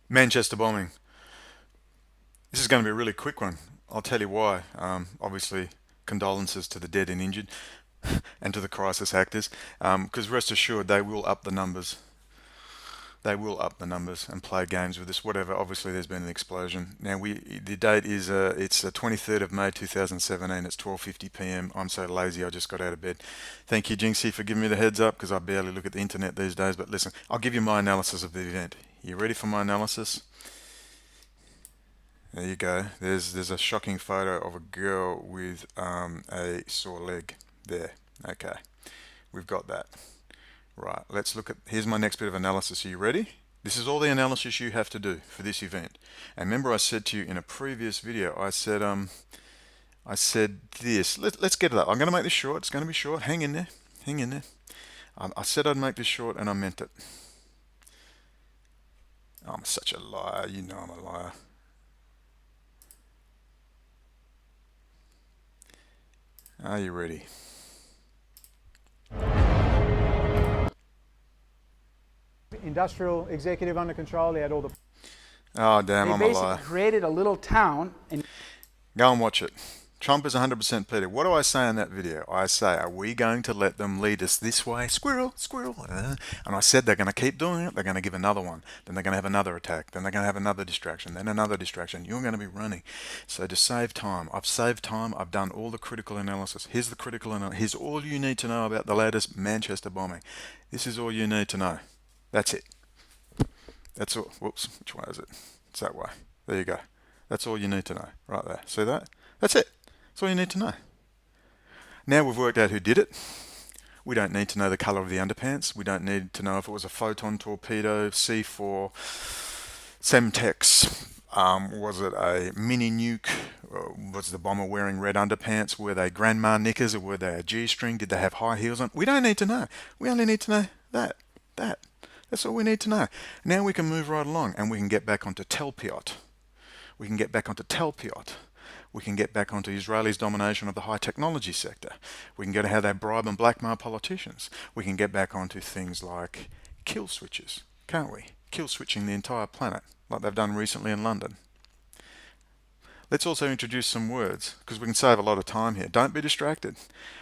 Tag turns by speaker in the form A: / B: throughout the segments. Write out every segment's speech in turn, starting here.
A: Manchester bombing. This is going to be a really quick one. I'll tell you why. Obviously, condolences to the dead and injured and to the crisis actors. Because rest assured, they will up the numbers. They will up the numbers and play games with us. Whatever. Obviously, there's been an explosion. Now, the date is it's the 23rd of May 2017. It's 12:50 p.m. I'm so lazy. I just got out of bed. Thank you, Jinxie, for giving me the heads up because I barely look at the internet these days. But listen, I'll give you my analysis of the event. You ready for my analysis? There you go. There's a shocking photo of a girl with a sore leg. There. Okay. We've got that. Right. Let's look at. Here's my next bit of analysis. Are you ready? This is all the analysis you have to do for this event. And remember, I said to you in a previous video. I said this. Let's get to that. I'm going to make this short. It's going to be short. Hang in there. Hang in there. I said I'd make this short, and I meant it. I'm such a liar. You know I'm a liar. Are you ready?
B: Industrial executive under control. He had all the.
A: Oh, damn,
B: They
A: I'm a
B: basically
A: liar.
B: created a little town and
A: Go and watch it. Trump is 100% Peter. What do I say in that video? I say, are we going to let them lead us this way? Squirrel, squirrel. And I said they're going to keep doing it. They're going to give another one. Then they're going to have another attack. Then they're going to have another distraction. Then another distraction. You're going to be running. So to save time, I've saved time. I've done all the critical analysis. Here's the critical analysis. Here's all you need to know about the latest Manchester bombing. This is all you need to know. That's it. That's all. Whoops. Which way is it? It's that way. There you go. That's all you need to know. Right there. See that? That's it. That's all you need to know. Now we've worked out who did it. We don't need to know the colour of the underpants. We don't need to know if it was a photon torpedo, C4, Semtex. Was it a mini nuke? Was the bomber wearing red underpants? Were they grandma knickers or were they a G-string? Did they have high heels on? We don't need to know. We only need to know that. That's all we need to know. Now we can move right along and we can get back onto Talpiot. We can get back onto Talpiot. We can get back onto Israel's domination of the high technology sector. We can get to how they bribe and blackmail politicians. We can get back onto things like kill switches, can't we? Kill switching the entire planet, like they've done recently in London. Let's also introduce some words, because we can save a lot of time here. Don't be distracted.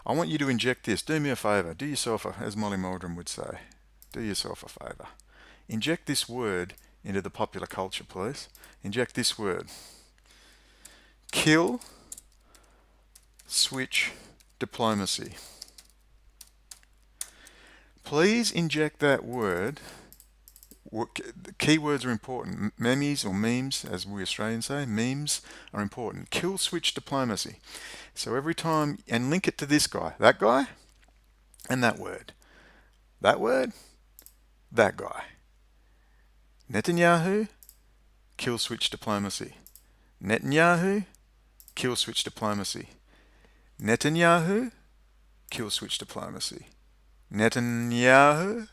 A: I want you to inject this. Do me a favour. Do yourself, as Molly Meldrum would say, do yourself a favour. Inject this word into the popular culture, please. Inject this word. Kill switch diplomacy. Please inject that word. The keywords are important. Memes or memes, as we Australians say, memes are important. Kill switch diplomacy. So every time, and link it to this guy, and that word. That word, that guy. Netanyahu, kill switch diplomacy. Netanyahu, kill switch diplomacy. Netanyahu, kill switch diplomacy. Netanyahu,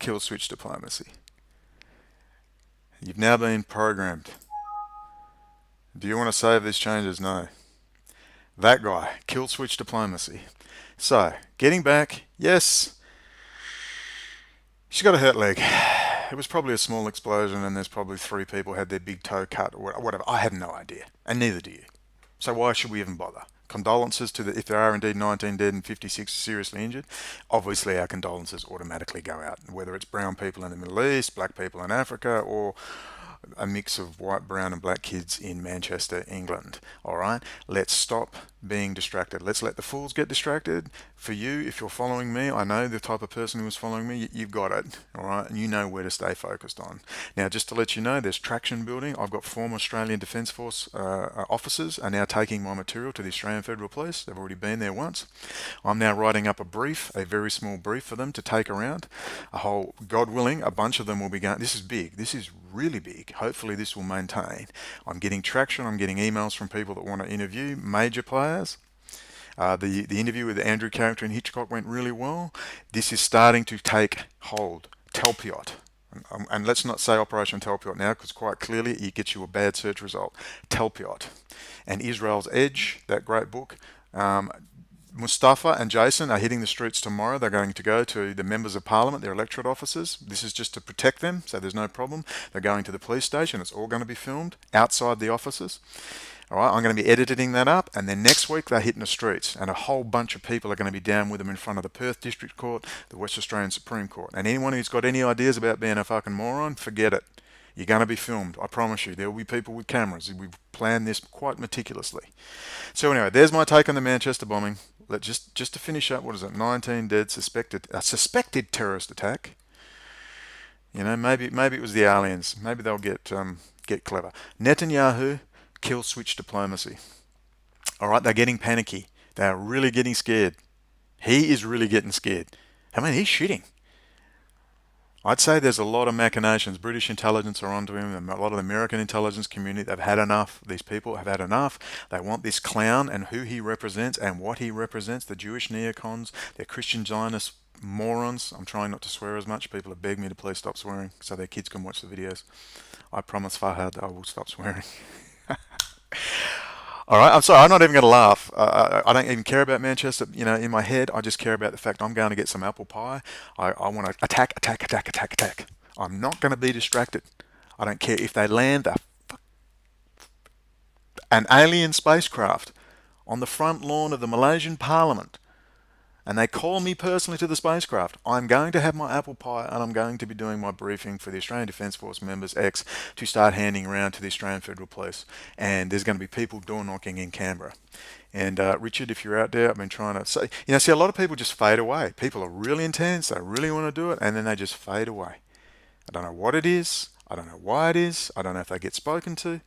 A: kill switch diplomacy. You've now been programmed. Do you want to save these changes? No. That guy, kill switch diplomacy. So, getting back, yes, she's got a hurt leg. It was probably a small explosion and there's probably 3 people had their big toe cut or whatever. I have no idea. And neither do you. So why should we even bother? Condolences to if there are indeed 19 dead and 56 seriously injured. Obviously our condolences automatically go out. Whether it's brown people in the Middle East, black people in Africa, or a mix of white, brown and black kids in Manchester, England. All right, let's stop being distracted. Let's let the fools get distracted. For you, if you're following me, I know the type of person who is following me, you've got it. All right, and you know where to stay focused on. Now, just to let you know, there's traction building. I've got former Australian Defence Force officers are now taking my material to the Australian Federal Police. They've already been there once. I'm now writing up a brief, a very small brief for them to take around. A whole, God willing, a bunch of them will be going. This is big. This is really big. Hopefully this will maintain. I'm getting traction. I'm getting emails from people that want to interview major players. The interview with the Andrew character in Hitchcock went really well. This is starting to take hold. Talpiot. And let's not say Operation Talpiot now, because quite clearly it gets you a bad search result. Talpiot. And Israel's Edge, that great book, Mustafa and Jason are hitting the streets tomorrow. They're going to go to the members of parliament, their electorate offices. This is just to protect them, so there's no problem. They're going to the police station. It's all going to be filmed outside the offices. All right, I'm going to be editing that up, and then next week they're hitting the streets, and a whole bunch of people are going to be down with them in front of the Perth District Court, the West Australian Supreme Court. And anyone who's got any ideas about being a fucking moron, forget it. You're going to be filmed. I promise you. There will be people with cameras. We've planned this quite meticulously. So anyway, there's my take on the Manchester bombing. Just to finish up, what is it? 19 dead, suspected terrorist attack. You know, maybe it was the aliens. Maybe they'll get clever. Netanyahu, kill switch diplomacy. All right, they're getting panicky. They are really getting scared. He is really getting scared. I mean, he's shitting. I'd say there's a lot of machinations. British intelligence are onto him. A lot of the American intelligence community, they've had enough. These people have had enough. They want this clown and who he represents and what he represents. The Jewish neocons, they're Christian Zionist morons. I'm trying not to swear as much. People have begged me to please stop swearing so their kids can watch the videos. I promise Fahad I will stop swearing. All right, I'm sorry, I'm not even going to laugh. I don't even care about Manchester. You know, in my head, I just care about the fact I'm going to get some apple pie. I want to attack, attack, attack, attack, attack. I'm not going to be distracted. I don't care if they land an alien spacecraft on the front lawn of the Malaysian Parliament and they call me personally to the spacecraft. I'm going to have my apple pie and I'm going to be doing my briefing for the Australian Defence Force members X to start handing around to the Australian Federal Police. And there's going to be people door knocking in Canberra. And Richard, if you're out there, I've been trying to say, see, a lot of people just fade away. People are really intense, they really want to do it, and then they just fade away. I don't know what it is, I don't know why it is, I don't know if they get spoken to,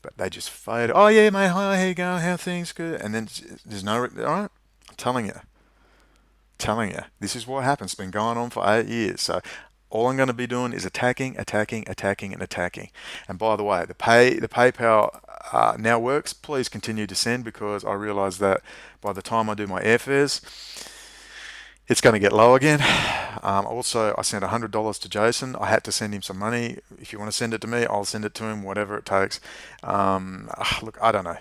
A: but they just fade. Oh yeah, mate, hi, how you going? How things good? And then there's no, all right, I'm telling you, this is what happens. It's been going on for 8 years. So all I'm going to be doing is attacking, attacking, attacking, and attacking. And by the way, the PayPal now works. Please continue to send because I realise that by the time I do my airfares, it's going to get low again. Also, I sent $100 to Jason. I had to send him some money. If you want to send it to me, I'll send it to him, whatever it takes. Look, I don't know.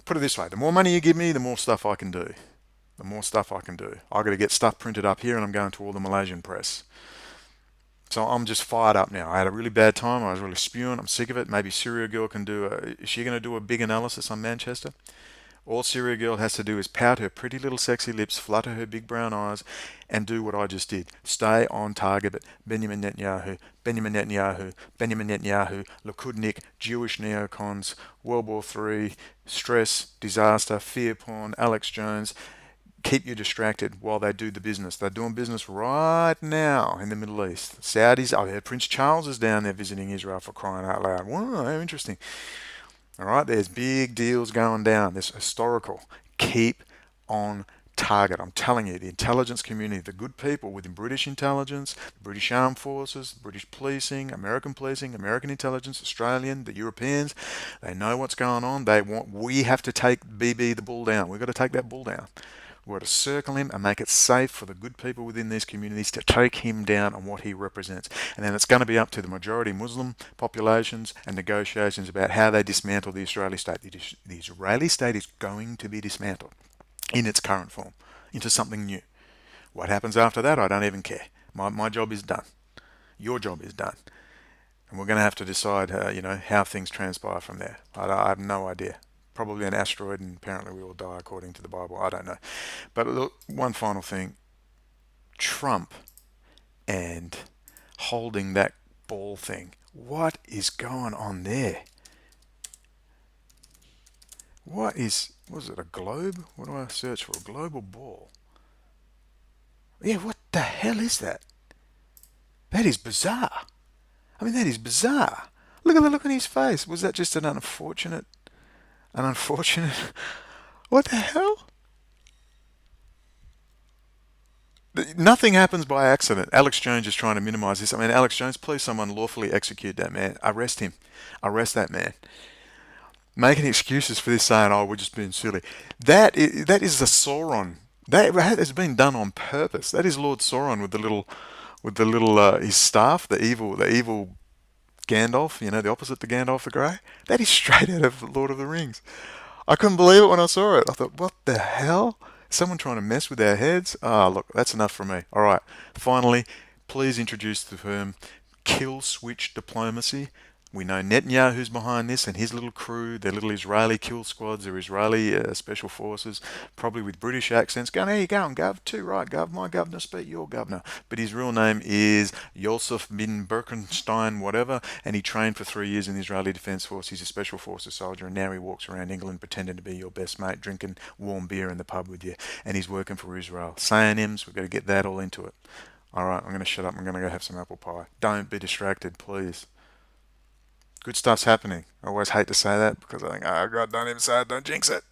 A: Put it this way. The more money you give me, the more stuff I can do. The more stuff I can do. I've got to get stuff printed up here and I'm going to all the Malaysian press. So I'm just fired up now. I had a really bad time. I was really spewing. I'm sick of it. Maybe Syria Girl can is she going to do a big analysis on Manchester? All Syria Girl has to do is pout her pretty little sexy lips, flutter her big brown eyes, and do what I just did. Stay on target. Benjamin Netanyahu, Benjamin Netanyahu, Benjamin Netanyahu, Likudnik, Jewish neocons, World War III, stress, disaster, fear porn, Alex Jones. Keep you distracted while they do the business. They're doing business right now in the Middle East. Saudis, I heard Prince Charles is down there visiting Israel, for crying out loud. Wow, how interesting. All right, there's big deals going down. This historical. Keep on target. I'm telling you, the intelligence community, the good people within British intelligence, the British Armed Forces, British policing, American intelligence, Australian, the Europeans, they know what's going on. We have to take BiBi the bull down. We've got to take that bull down. We're to circle him and make it safe for the good people within these communities to take him down on what he represents. And then it's going to be up to the majority Muslim populations and negotiations about how they dismantle the Israeli state. The Israeli state is going to be dismantled in its current form into something new. What happens after that, I don't even care. My job is done. Your job is done. And we're going to have to decide, how things transpire from there. I have no idea. Probably an asteroid, and apparently we will die according to the Bible. I don't know. But look, one final thing. Trump and holding that ball thing. What is going on there? Was it a globe? What do I search for? A global ball. Yeah, what the hell is that? That is bizarre. I mean, that is bizarre. Look at the look on his face. Was that just an unfortunate... What the hell? Nothing happens by accident. Alex Jones is trying to minimize this. I mean, Alex Jones, please someone lawfully execute that man. Arrest him. Arrest that man. Making excuses for this saying, oh, we're just being silly. That is the Sauron. That has been done on purpose. That is Lord Sauron with the little his staff, the evil Gandalf, the opposite to Gandalf the Grey. That is straight out of Lord of the Rings. I couldn't believe it when I saw it. I thought, what the hell? Someone trying to mess with our heads? Ah, look, that's enough for me. All right. Finally, please introduce the term kill switch diplomacy. We know Netanyahu's behind this and his little crew, their little Israeli kill squads, their Israeli special forces, probably with British accents, going, "How you going, Gov? Too right, Gov. My governor speak your governor." But his real name is Yosef bin Birkenstein, whatever, and he trained for 3 years in the Israeli Defence Force. He's a special forces soldier, and now he walks around England pretending to be your best mate, drinking warm beer in the pub with you, and he's working for Israel. Sayanims, we've got to get that all into it. All right, I'm going to shut up. I'm going to go have some apple pie. Don't be distracted, please. Good stuff's happening. I always hate to say that because I think, oh God, don't even say it, don't jinx it.